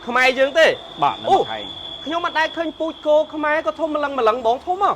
ខ្មែរយើងទេបាទអូខ្ញុំអត់ដែរឃើញពូជគោខ្មែរក៏ធំម្លឹងបងធំហ៎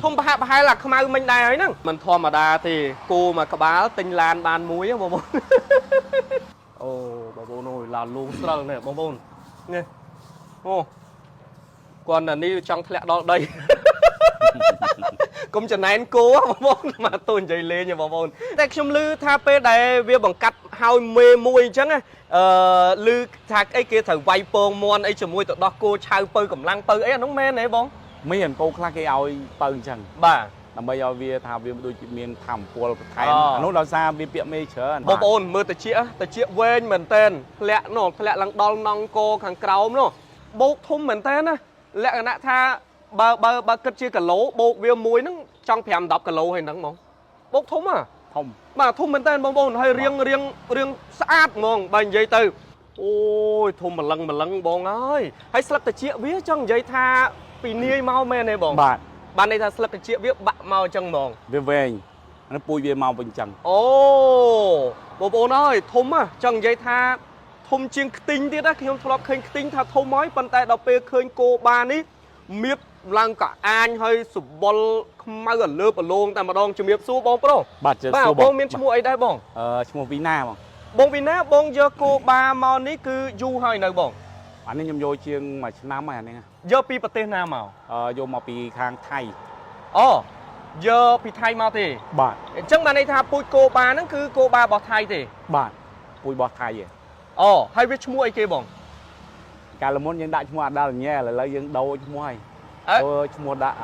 ធំប្រហែលអាខ្មៅមិញដែរហើយហ្នឹងមិនធម្មតាទេគោមួយក្បាលទិញឡានបានមួយបងប្អូនអូបងប្អូនអើយឡានលូងស្រិលនេះបងប្អូននេះអូគាត់តែនេះចង់ធ្លាក់ដល់ដីកុំចំណែនគោបងប្អូនមកតូននិយាយលេងបងប្អូនតែខ្ញុំឮថាពេលដែលវាបង្កាត់ហើយមេមួយអញ្ចឹងឮថាអីគេត្រូវវាយពងមន់អីជាមួយទៅដោះគោឆៅពៅកម្លាំងពៅអីអានោះមែនទេបងមានគោខ្លះគេឲ្យពៅអញ្ចឹងបាទដើម្បីឲ្យវាថាវាដូចមានធម្មពលបន្ថែមអានោះដោយសារវាពាក់មេច្រើនបងប្អូនមើលតិចវែងមែនតែនធ្លាក់ឡើងដល់នងគោខាងក្រោមនោះបោកធំមែនតែនណាលក្ខណៈថាបើគិតជាគីឡូបូកវាមួយហ្នឹងចង់5 10គីឡូហើយហ្នឹងហ្មងបូកធំធំបាទធំមែនតើបងប្អូនហើយរៀងស្អាតហ្មងបើនិយាយទៅអូយធំម្លឹងបងអើយហើយស្លឹកត្រចៀកវាចង់និយាយថាពីនាយមកមែនទេបងបាទន័យថាស្លឹកត្រចៀកវាបាក់មកអញ្ចឹងហ្មងវាវែងហើយពូជវាមកវិញអញ្ចឹងអូបងប្អូនអើយធំចង់និយាយថាធំជាងខ្ទីងទៀតណាខ្ញុំធ្លាប់ឃើញខ្ទីងថាធំហើយប៉ុន្តែដល់ពេលឃើញគោបានេះមៀបឡើងក៏អាញហើយសបល់ខ្មៅអាលើបអាលងតែម្ដងជំរាបសួរបងប្រុសបាទបងមានឈ្មោះអីដែរបងឈ្មោះវីណាបងវីណាបងយកគោបាមកនេះគឺយូរហើយនៅបងអានេះខ្ញុំយកជាង1ឆ្នាំហើយអានេះយកពីប្រទេសណាមកយកមកពីខាងថៃអូយកពីថៃមកទេបាទអញ្ចឹងបានន័យថាពូជគោបាហ្នឹងគឺគោបារបស់ថៃទេបាទពូជរបស់ថៃទេអូហើយវាឈ្មោះអីគេបងកាលមុនយើងដាក់ឈ្មោះអាដាល់ញ៉ែឥឡូវយើងដូរឈ្មោះហើយឈ្មោះដាក់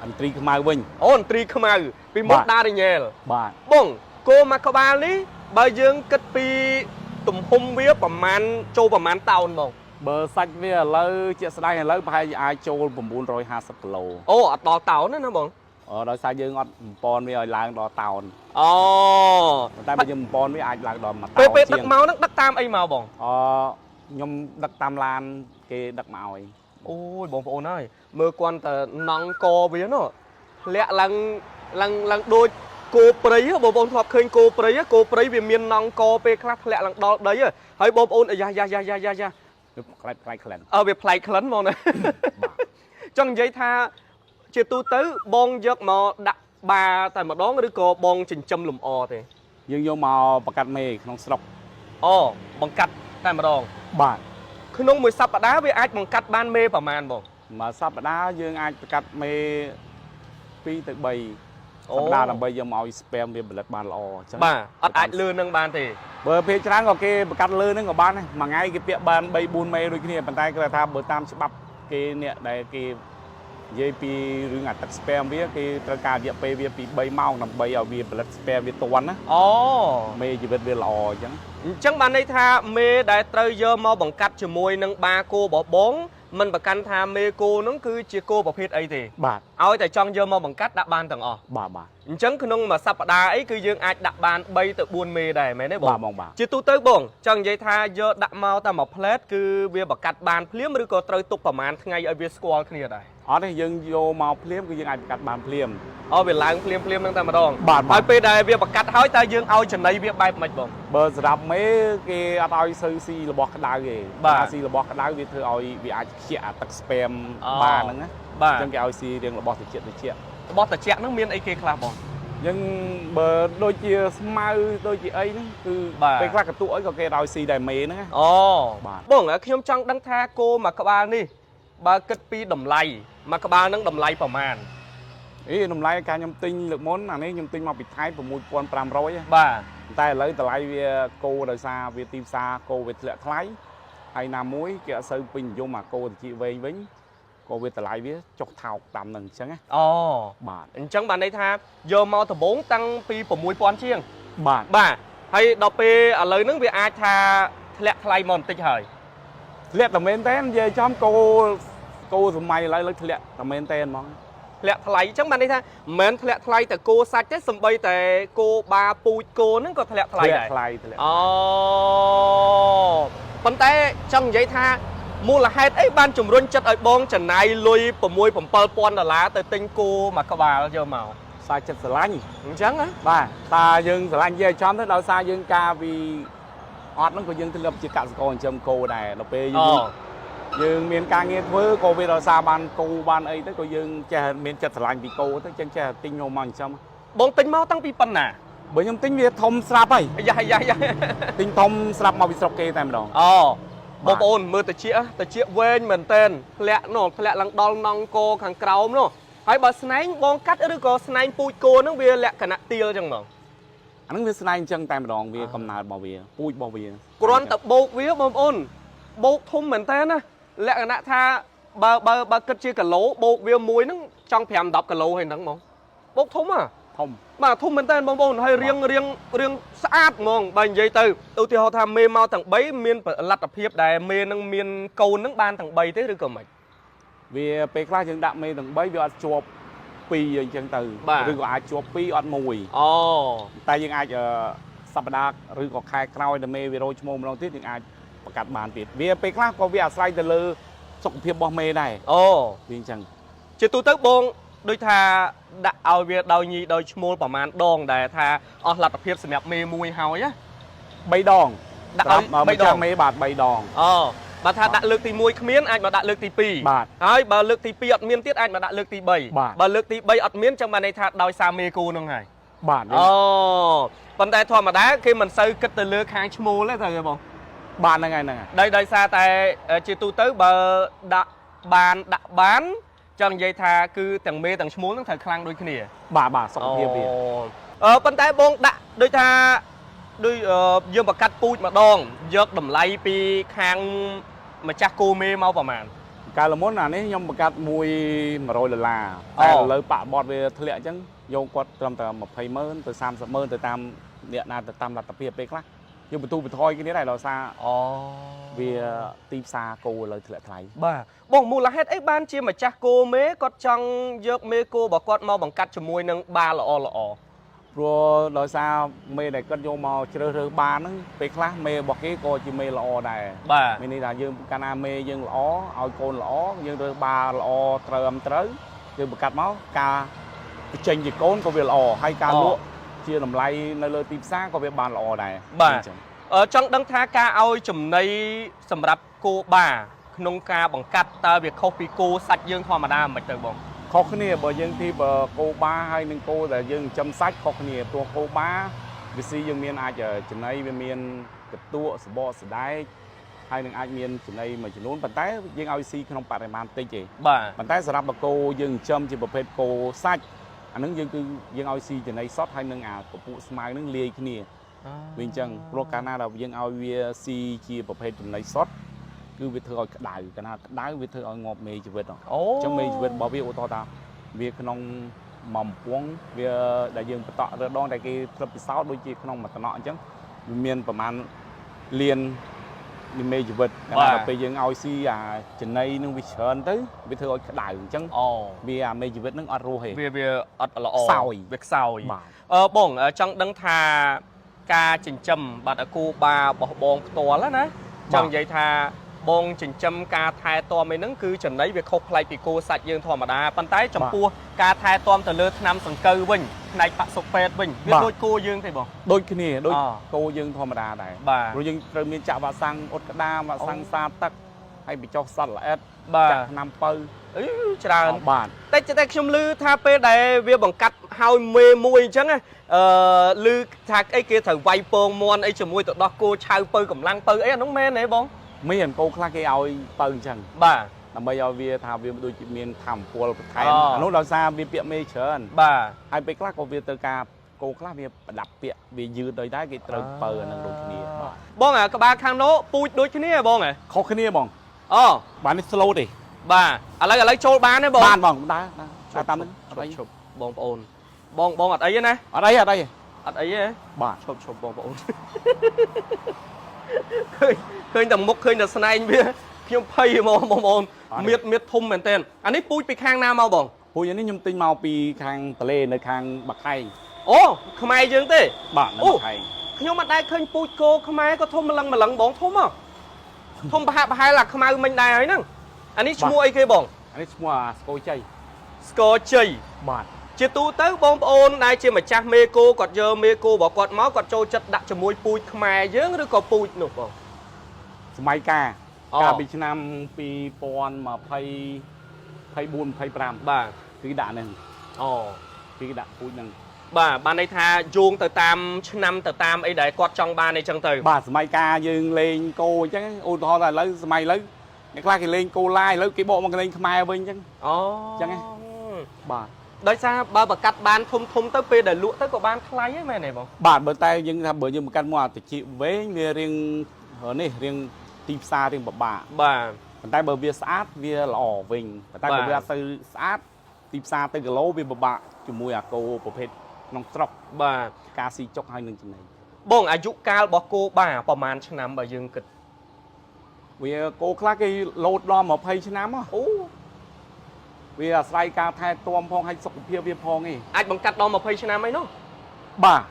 អន្ត្រីខ្មៅវិញអូអន្ត្រីខ្មៅពីមុខដារញ៉ែលបាទបងគោមួយក្បាលនេះបើយើងគិតពីទំហំវាប្រមាណចូលប្រមាណតោនបងបើសាច់វាឥឡូវជាក់ស្ដែងឥឡូវប្រហែលជាអាចចូល950គីឡូអូអត់ដល់តោនណាបងដោយសារយើងអត់បំពន់វាឲ្យឡើងដល់តោនអូតែបើយើងបំពន់វាអាចឡើងដល់1តោនពេលដឹកមកហ្នឹងដឹកតាមអីមកបងខ្ញុំដឹកតាមឡានគេដឹកមកឲ្យអូយបងប្អូនអើយមើលគាត់តែណង់កវានោះធ្លាក់ឡើងដូចគោព្រៃបងប្អូនធ្លាប់ឃើញគោព្រៃវាមានណង់កពេលខ្លះធ្លាក់ឡើងដល់ដីហើយបងប្អូនយ៉ាវាប្លែកក្លិនវាប្លែកក្លិនហ្មងណាចង់និយាយថាជាទូទៅបងយកមកដាក់បាតែម្ដងឬក៏បងចិញ្ចឹមលម្អទេយើងយកមកបង្កាត់មេក្នុងស្រុកអូបង្កាត់តែម្ដងបាទក្នុងមួយសប្តាហ៍វាអាចបង្កាត់បានមេប្រមាណបងមួយសប្តាហ៍យើងអាចបង្កាត់មេ2ទៅ3សប្តាហ៍ដើម្បីយកមកឲ្យ spam វាផលិតបានល្អអញ្ចឹងបាទអត់អាចលឿននឹងបានទេបើពេលច្រើនក៏គេបង្កាត់លឿនហ្នឹងក៏បានដែរមួយថ្ងៃគេពាក់បាន3 4មេដូចគ្នាប៉ុន្តែគេថាបើតាមច្បាប់គេអ្នកដែលគេនិយាយពីរឿងអាទឹក spam វាគេត្រូវការរយៈពេលវាពី3ម៉ោងដើម្បីឲ្យវាផលិត spam វាទាន់ណាអូមេជីវិតវាល្អអញ្ចឹងបានន័យថាមេដែលត្រូវយកមកបង្កាត់ជាមួយនឹងបាគោរបស់បងមិនប្រកាន់ថាមេគោហ្នឹងគឺជាគោប្រភេទអីទេបាទឲ្យតែចង់យកមកបង្កាត់ដាក់បានទាំងអស់បាទអញ្ចឹងក្នុងមួយសប្តាហ៍អីគឺយើងអាចដាក់បាន3ទៅ4មេដែរមែនទេបងបាទជាទូទៅបងចង់និយាយថាយកដាក់មកតែមួយផ្លែតគឺវាបង្កាត់បានភ្លាមឬក៏ត្រូវទុកប្រហែលថ្ងៃឲ្យវាស្គាល់គ្នាដែរអត់ទេយើងយកមកភ្លាមគឺយើងអាចបង្កាត់បានភ្លាមវាឡើងភ្លាមហ្នឹងតែម្ដងហើយពេលដែលវាបង្កាត់ហើយតើយើងឲ្យចំណីវាបែបម៉េចបងបើសម្រាប់មេគេអត់ឲ្យសូវស៊ីរបស់ក្តៅទេស៊ីរបស់ក្តៅវាធ្វើឲ្យវាអាចខ្ជាក់អាទឹក spam បានហ្នឹងណាអញ្ចឹងគេឲ្យស៊ីរៀងរបស់ត្រជាក់របស់ត្រជាក់ហ្នឹងមានអីគេខ្លះបងយើងបើដូចជាស្មៅដូចជាអីហ្នឹងគឺពេលខ្លះកន្ទក់អីក៏គេឲ្យស៊ីដែរមេហ្នឹងបាទបងខ្ញុំចង់ដឹងថាគោមួយក្បាលនេះបើគិតពីតម្លៃមួយក្បាលហ្នឹងតម្លៃប្រមាណតម្លៃការខ្ញុំទិញលើកមុនអានេះខ្ញុំទិញមកពីថៃ6500បាទតែឥឡូវតម្លៃវាគោដោយសារវាទីផ្សារគោវាធ្លាក់ថ្លៃហើយណាមួយគេអត់សូវពេញនិយមអាគោត្រចៀកវែងវិញក៏វាតម្លៃវាចុះថោកតាមនឹងអញ្ចឹងណាបាទអញ្ចឹងបានន័យថាយកមកដំបូងតាំងពី6000ជាងបាទហើយដល់ពេលឥឡូវហ្នឹងវាអាចថាធ្លាក់ថ្លៃមកបន្តិចហើយធ្លាក់តែមែនតើនិយាយចំគោសម័យឥឡូវធ្លាក់តែមែនតើហ្មងធ្លាក់ថ្លៃអញ្ចឹងបានន័យថាមិនមែនធ្លាក់ថ្លៃតែគោសាច់ទេសំបីតែគោបាពូជគោហ្នឹងក៏ធ្លាក់ថ្លៃដែរប៉ុន្តែចង់និយាយថាមូលហេតុអីបានជំរុញចិត្តឲ្យបងចំណាយលុយ$6-7,000ទៅទិញគោមួយក្បាលយកមកសារចិត្តស្រឡាញ់អញ្ចឹងណាបាទតាយើងស្រឡាញ់និយាយចំទៅដោយសារយើងការពី อดนั่นก็ยังที่เราจะกัดสกอร์จำโกได้เราไปยังเมียนการเงี้ยเพื่อโกเวลาซาบานโกบานไอ้ตั้งก็ยังจะเมียนจัดสลายปีโกตั้งจะติ้งโยมันจำ บงติงเมาตั้งปีปันน่ะ bởi nhom tính việc thom sạp ấy, ใหญ่ใหญ่ใหญ่ tính thom sạp mà bị sọc kê tại mà đó. อ๋อบงโอนมือตะเชียเว้นเหมือนเต้นแหละโน่แหละลังดองนองโกขังเกาโน่ให้บอสไนน์บงกัดหรือก็สไนน์ปูโกนั่งเวียแหละขณะเตียวจังมั้ง anh nói việc này chân tại mà đó việc cầm nạt bảo việc, pui bảo việc. กรอนตับโบกเวียบงโอนโบกทุ่มเหมือนเต้นนะแหละขณะท่าบากัดเชียกับโหลโบกเวียมวยนั่งจังแผ่มดับกับโหลให้นั่งมั้งโบกทุ่มอ่ะ Thom. มาทุ่มเหมือนเต้นบงให้เรียงสะอาดมั้งบางยัยตื่นตัวที่เขาทำเมย์เมาต่างใบเมียนลัดเพียบได้เมย์นั่งเมียนเกานั่งบานต่างใบเต้หรือก็ไม่ Vì pe khai chân đạm mê từng bấy vì chụp pi rồi chân từ, rồi có ai chụp pi ăn mùi. Tại nhưng ai ở sập đạc rồi có khai khai để mê vì rồi chmom long tiết nhưng ai cắt bàn tiết. Vì pe khai có vì sai từ lơ sọc phiệp bom mê này. Vì chân. Chỉ tôi tới bông đôi thà đã ao việc đào nhị đôi chmol bảo man đòn để thà lặt phiệp sầm mê mùi hào nhá. Bay đòn. Đã bay đòn mê bạt bay đòn. Bà thà đã lực thì mùi khmiến anh mà đã lực thì pi. Ai bà lực thì pi ọt miên tiết anh mà đã lực thì bảy. Bà lực thì bảy ọt miên trong bà này thà đòi xa mê cô nông hải. Còn tại thoa mà đá khi mình xây kết từ lứa kháng chmol đấy rồi bông. Bàn là ngày này. Đây xa tại chỉ tôi tới bờ đã bàn đã bán chẳng vậy thà cứ tầng mê tầng chmol nó thật khăn đôi khi nè. Bà sọc phiệp đi. Còn tại bông đã đôi thà đôi dương bạc cắt pui mà đòn dớt đầm lay pi khang mà chắc cô mê mau vào màn cái là món nào đấy nhom bạc cắt mùi mà rồi là lời bạ bọt về thật lệ chứ vô quật tầm một phẩy mơn từ sam sập mơn từ tam điện nào từ tam là tập hiệp bê khác nhưng mà tu bị thôi cái này là xa vì tim xa cô lời thật lệ thay bà bông mù là hết ấy ban chia mà chắc cô mê có trong dớt mê cô bảo con mau bằng cắt cho mùi nâng ba là o rồi đời sao mê này cất vô màu chơi ba nó về khác mê bọc cái cô chỉ mê lọ này bà mê này là dương cana mê dương lọ ao côn lọ dương rồi ba lọ trời âm tới dương bật cắt máu ca trình gì côn có việc lọ hay ca lụa chia làm lay nơi lơ tim xác có việc bàn lọ này bà ở trong đăng thá ca ao chùm này sầm rập cô bà nông ca bằng cắt ta việc khâu phi cô sạch dương thoa mà đa mạch từ bông khó khăn này bởi dân thì bờ cô ba hay nên cô là dân chăm sách khó khăn này tua cô ba vì si dân miền ai chờ chừng này bên miền cái tua sờ bò sờ đáy hay nên ai miền chừng này mà chừng nón bàn tay dân ao si không phải làm tây chỉ bàn tay sờ đạp cô dân chăm chỉ bờ phết cô sách anh nâng dân cứ dân ao si chừng này sót hay nâng của phụ smile nâng lia cái này bên chân pro cana là dân ao si chỉ bờ phết chừng này sót cứ việc thưa đại cái nào đá việc thưa ngọt mì chỉ việc đó trong mì chỉ việc bảo vệ ô tô ta việc nông mầm cuống việc đại dương tọa rồi đón đại cái tập sáu đôi chi nông mà nọ chứ miềnประมาณ liền mì chỉ việc cái nào bây giờ ao si trên đây nông việc sơn tới việc thưa đại chứ vì mì chỉ việc nông ăn rô hề việc sào bông trong đăng thà ca trình trầm bạn ở cô bà bỏ bông to lắm nè trong vậy thàบงจิงจำการทายตัวไม่นั่งคือฉันได้เวคบไลปีโกสัตย์ยืนธรรมดาปันท้ายจำปัวการทายตัวแต่เลือดนำสังเกตวิ่งในปะสเปดวิ่งโดยโกยืนใช่บ่โดยขี้นี่โดยโกยืนธรรมดาได้เรายังเริ่มมีจับว่าสั่งอดกระดาว่าสั่งซาตักให้ไปจอกสัตว์ละเอ็ดจับนำปืนจราบาทแต่ชมลือถ้าเปได้เวียบังกัดเฮาเมมวยจังไงลือถ้าไอ้เกถือไวโปงมอนไอ้จมวยตัวดอกโกชาวปืนกำลังปืนไอ้น้องแม่ไหนบ้องไม่เห็นโกคลาเกเอาปืนจังบ้าทำไมเอาเวียทำเวียดูจิตเมียนทำปัวไทยนู้นเราซาเวียเปียไม่เชิญบ้าให้ไปคลาโกเวียเตอร์กาโกคลาเวียดับเปียเวียยืดโดยได้กิจเติมเปิดนั่งดูที่นี่บ้องอ่ะกับบาคางโนปูดดูที่นี่บ้องอ่ะเขาที่นี่บ้องบ้านนี่สโลว์ดิบ้าอะไรโจบ้านเนี่ยบ้องบ้านบ้องได้ตามนั้นชุบบ้องโอนบ้องอะไรนะอะไรบ้านชุบบ้องโอนเคยแต่มุกเคยแต่สไนน์เบี้ยเพียงเพย์มองเมียดทุ่มเหมือนเต้นอันนี้ปุ้ยไปข้างหน้าเมาบ่งปุ้ยอันนี้ยมติงเมาปีข้างทะเลในข้างบักไข่โอ้ขมายยังเต้บ้านบักไข่ยมมาได้เคยปุ้ยโกขมายก็ทุ่มมาลังบ้องทุ่มอ่ะทุ่มปะหายหลักขมายมันได้ไงนั่งอันนี้ชั่วไอ้เคยบ้งอันนี้ชั่วสโกใจบ้าน ជាទូទៅបងប្អូនដែលជាម្ចាស់មេគោគាត់យកមេគោរបស់គាត់មកគាត់ចូលចិត្តដាក់ជាមួយពូជខ្មែរយើងឬក៏ពូជនោះបងសម័យកាលពីឆ្នាំ2024-25បាទគឺដាក់ហ្នឹងគឺដាក់ពូជហ្នឹងបាទបានន័យថាយោងទៅតាមឆ្នាំទៅតាមអីដែលគាត់ចង់បានអីចឹងទៅបាទសម័យកាលយើងលេងគោអញ្ចឹងឧទាហរណ៍ថាឥឡូវសម័យឥឡូវអ្នកខ្លះគេលេងគោឡាយឥឡូវគេបកមកលេងខ្មែរវិញអញ្ចឹងអញ្ចឹងបាទដោយសារបើបកាត់បានធំទៅពេលដែលលក់ទៅក៏បានថ្លៃហ្នឹងមែនទេបងបាទបើតែយើងថាបើយើងបកាត់មកអាតិចវែងវារៀងនេះរៀងទីផ្សាររៀងពិបាកបាទប៉ុន្តែបើវាស្អាតវាល្អវិញប៉ុន្តែបើវាអត់ទៅស្អាតទីផ្សារទៅគីឡូវាពិបាកជាមួយអាគោប្រភេទក្នុងស្រុកបាទការស៊ីចុកហើយនឹងចំណេញបងអាយុកាលរបស់គោបាប្រហែលឆ្នាំបើយើងគិតវាគោខ្លះគេលោតដល់20ឆ្នាំអូវាអាស្រ័យការថែទាំផងហើយសុខភាពវាផងឯងអាចបង្កាត់ដល់20ឆ្នាំអីនោះបាទ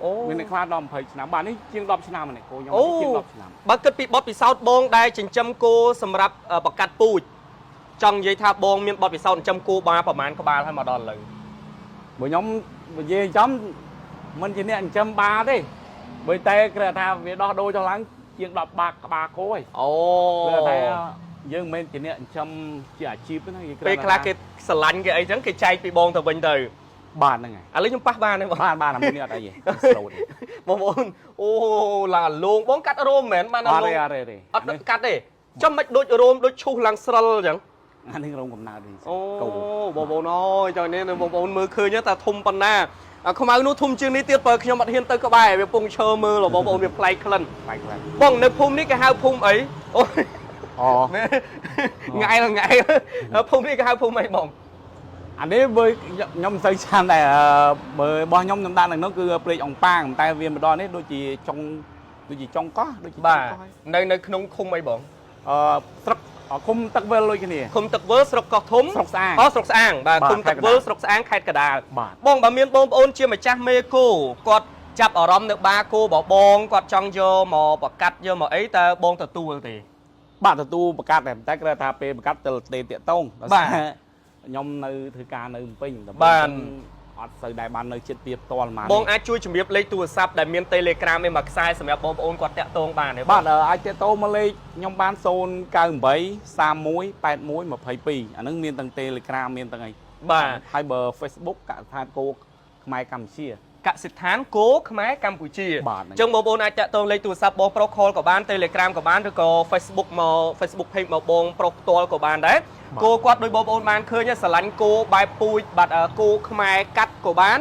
អូមានអ្នកខ្លះដល់20ឆ្នាំបាទនេះជាង10ឆ្នាំនេះគោខ្ញុំជាង10ឆ្នាំបើគិតពីបទពិសោធន៍បងដែលចិញ្ចឹមគោសម្រាប់បង្កាត់ពូជចង់និយាយថាបងមានបទពិសោធន៍ចិញ្ចឹមគោបាប្រហែលក្បាលហើយមកដល់ឥឡូវបើខ្ញុំនិយាយចំមិនជាអ្នកចិញ្ចឹមបាទេបើតែគ្រាន់ថាវាដោះដូរចុះឡើងជាង10បាក្បាលគោហើយអូគ្រាន់តែយើងមិនមែនជាអ្នកចិញ្ចឹមជាអាជីពទេពេលខ្លះគេស្រឡាញ់គេអីចឹងគេចែកពីបងទៅវិញទៅបាទហ្នឹងហើយឥឡូវខ្ញុំប៉ះបានទេបងបានអាមួយនេះអត់អីទេស្រូតបងប្អូនអូឡើងលងបងកាត់រោមមែនបានអត់ទេអត់កាត់ទេចំមិនដូចរោមដូចឈូសឡើងស្រិលអញ្ចឹងអានេះរោមកំណើតនេះអូបងប្អូនអើយចុះនេះបងប្អូនមើលឃើញថាធំប៉ុណ្ណាខ្មៅនោះធំជាងនេះទៀតបើខ្ញុំអត់ហ៊ានទៅក្បែរវាពងឈើមើលបងប្អូនវាប្លែកក្លិនបងនៅភូមិនេះគេហៅភូមិអីអូថ្ងៃភូមិនេះគេហៅភូមិអីបងអានេះបើខ្ញុំមិនសូវចាំដែរបើរបស់ខ្ញុំដាក់នៅនោះគឺព្រែកអង្ប៉ាងតែវាម្ដងនេះដូចជាចុងកោះដូចជាបាទនៅក្នុងឃុំអីបងស្រុកឃុំទឹកវិលដូចគ្នាឃុំទឹកវិលស្រុកកោះធំស្រុកស្អាងស្រុកស្អាងបាទឃុំទឹកវិលស្រុកស្អាងខេត្តកណ្ដាលបងបើមានបងប្អូនជាម្ចាស់មេគោគាត់ចាប់អារម្មណ៍នៅបាគោបងគាត់ចង់យកមកបកាត់យកមកអីតើបងទទួលទេបាទទទួលបកាត់តែតែគាត់ថាពេលបកាត់ទៅទេតាក់តងបាទខ្ញុំនៅធ្វើការនៅភ្នំពេញតែបានអត់សូវដែរបាននៅចិត្តវាផ្ទាល់ហ្មងបងអាចជួយជម្រាបលេខទូរស័ព្ទដែលមាន Telegram ឯមួយខ្សែសម្រាប់បងប្អូនគាត់តាក់ទងបានទេបាទអាចតាក់ទងមកលេខខ្ញុំបាន098 31 81 22អានឹងមានទាំង Telegram មានទាំងអីបាទហើយបើ Facebook កសិដ្ឋានគោខ្មែរកម្ពុជាកសិដ្ឋានគោខ្មែរកម្ពុជាអញ្ចឹងបងប្អូនអាចតាក់ទងលេខទូរស័ព្ទបងប្រុស call ក៏បាន Telegram ក៏បានឬក៏ Facebook page មកបងប្រុសផ្ទាល់ក៏បានដែរគោគាត់ដោយបងប្អូនបានឃើញស្រឡាញ់គោបែបពូជបាត់គោខ្មែរកាត់ក៏បាន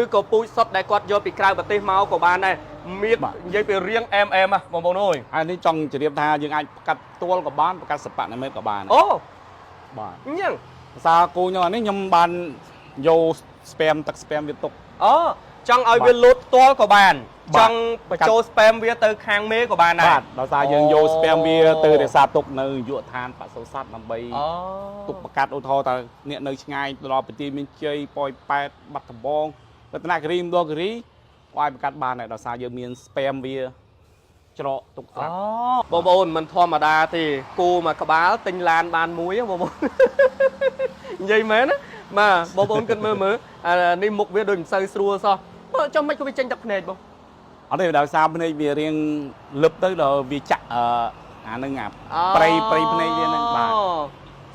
ឬក៏ពូជសុទ្ធដែលគាត់យកពីក្រៅប្រទេសមកក៏បានដែរមាននិយាយពីរៀង MM បងប្អូនអើយហើយនេះចង់ជម្រាបថាយើងអាចកាត់ផ្ទាល់ក៏បានកាត់សប៉ានិមិត្តក៏បានអូបាទអញ្ចឹងភាសាគោខ្ញុំអានេះខ្ញុំបានយក spam ទឹក spam វាទុកអូចង់ឲ្យវាលោតផ្ទាល់ក៏បានចង់បញ្ចូល spam វាទៅខាងមេក៏បានដែរបាទដោយសារយើងយក spam វាទៅរក្សាទុកនៅយុទ្ធឋានបសុសត្វដើម្បីទុកបកាត់ឧទាហរណ៍ថាអ្នកនៅឆ្ងាយទៅដល់ប្រទេសមានជ័យប៉ោយប៉ែតបាត់ដំបងរតនគិរីមណ្ឌលគិរីអាចបកាត់បានដែរដោយសារយើងមាន spam វាច្រកទុកស្រាប់បងប្អូនមិនធម្មតាទេគោមួយក្បាលទិញឡានបានមួយបងប្អូននិយាយមែនណាបាទបងប្អូនគិតមើលនេះមុខវាដូចមិនសូវស្រួលសោះបើចង់មិនក៏វាចេញទឹកភ្នែកបងអត់ទេដោយសារភ្នែកវារៀងលឹបទៅដល់វាចាក់អានឹងប្រៃភ្នែកវានឹងបាទ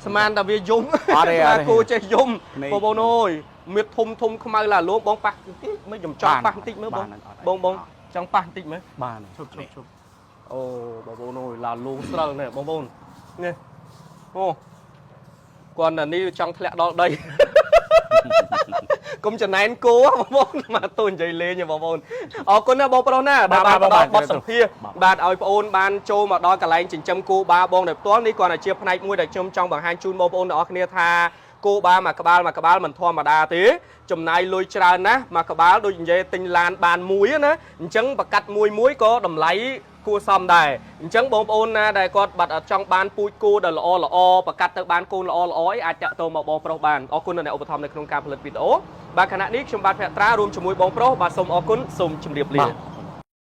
ស្មានតែវាយំអត់ទេគោចេះយំបងប្អូនអើយមានធំខ្មៅឡាលោកបងប៉ះបន្តិចមើលខ្ញុំចង់ប៉ះបន្តិចមើលបងចង់ប៉ះបន្តិចមើលបាទឈប់អូបងប្អូនអើយឡាលោកស្រិលនេះបងប្អូននេះអូគាត់នេះចង់ធ្លាក់ដល់ដីកុំចំណែនគោបងប្អូនមកទូនិយាយលេងបងប្អូនអរគុណណាបងប្រុសណាដែលបានផ្ដល់បទសម្ភាសន៍បាទឲ្យបងប្អូនបានចូលមកដល់កន្លែងចិញ្ចឹមគោបាបងដោយផ្ទាល់នេះគាត់ជាផ្នែកមួយដែលខ្ញុំចង់បង្ហាញជូនបងប្អូនទាំងអស់គ្នាថាគោបាមួយក្បាលមិនធម្មតាទេចំណាយលុយច្រើនណាស់មួយក្បាលដូចនិយាយទិញឡានបានមួយណាអញ្ចឹងបកាត់មួយក៏តម្លៃគួរសមដែរអញ្ចឹងបងប្អូនណាដែលគាត់បាត់ចង់បានពូជគោដែលល្អប្រកាត់ទៅបានកូនល្អអីអាចតាក់ទងមកបងប្រុសបានអរគុណអ្នកឧបត្ថម្ភនៅក្នុងការផលិតវីដេអូបាទខណៈនេះខ្ញុំបាទភក្ត្រារួមជាមួយបងប្រុសបាទសូមអរគុណសូមជម្រាបលា